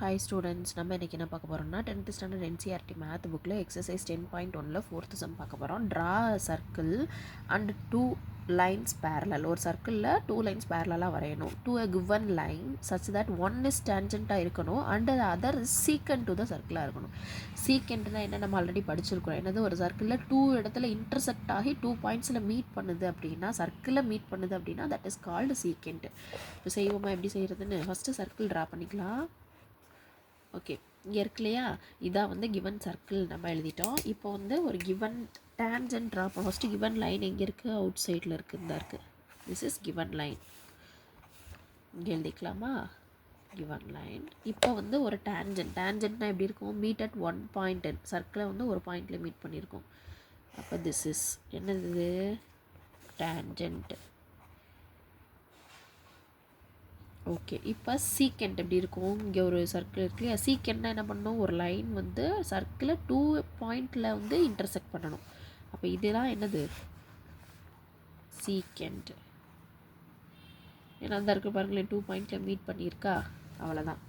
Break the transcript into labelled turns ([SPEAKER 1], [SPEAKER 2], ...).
[SPEAKER 1] Hi students, நம்ம இன்றைக்கி என்ன பார்க்க போகிறோம்னா 10th ஸ்டாண்டர்ட் என்சிஆர்டி மேத் புக்கில் எக்ஸசைஸ் 10.1 4th சம் பார்க்க போகிறோம். Draw circle and 2 lines parallel. ஒரு சர்க்கிளில் 2 லைன்ஸ் பேரலாக வரையணும். To a given line such that one is டேஞ்சண்ட்டாக இருக்கணும் and other is secant to the சர்க்கிளாக இருக்கணும். சீக்கண்ட்னா என்ன, நம்ம ஆல்ரெடி படிச்சிருக்கோம். என்னது, ஒரு சர்க்கிளில் 2 இடத்துல இன்டர்செக்ட் ஆகி 2 பாயிண்ட்ஸில் மீட் பண்ணுது அப்படின்னா, சர்க்கிளில் மீட் பண்ணுது அப்படின்னா தட் இஸ் கால்டு சீக்கண்ட். இப்போ செய்வோமா, எப்படி செய்கிறதுன்னு ஃபஸ்ட்டு சர்க்கிள் ட்ரா பண்ணிக்கலாம். ஓகே, இங்கே இருக்கு இல்லையா, இதான் வந்து கிவன் சர்க்கிள் நம்ம எழுதிட்டோம். இப்போ வந்து ஒரு கிவன் டேஞ்சன்ட் ட்ரா பண்ணோம். ஃபஸ்ட்டு கிவன் லைன் எங்கே இருக்குது, அவுட் சைடில் இருக்குது, இந்த இருக்குது. திஸ் இஸ் கிவன் லைன், இங்கே எழுதிக்கலாமா, கிவன் லைன். இப்போ வந்து ஒரு டேஞ்சன்ட்னா எப்படி இருக்கும், மீட் அட் 1 பாயிண்ட். சர்க்கிளை வந்து ஒரு பாயிண்டில் மீட் பண்ணியிருக்கோம். அப்போ திஸ் இஸ் என்னது, டேஞ்சன்ட். ஓகே, இப்போ சீக்கண்ட் எப்படி இருக்கும், இங்கே ஒரு சர்க்கிள் இருக்கு இல்லையா, சீக்கண்ட்னா என்ன பண்ணணும், ஒரு லைன் வந்து சர்க்கிளை 2 பாயிண்டில் வந்து இன்டர்செக்ட் பண்ணணும். அப்போ இதெல்லாம் என்னது, சீக்கண்ட். ஏன்னா அந்த இருக்குது பாருங்களேன், 2 பாயிண்டில் மீட் பண்ணியிருக்கா, அவ்வளோதான்.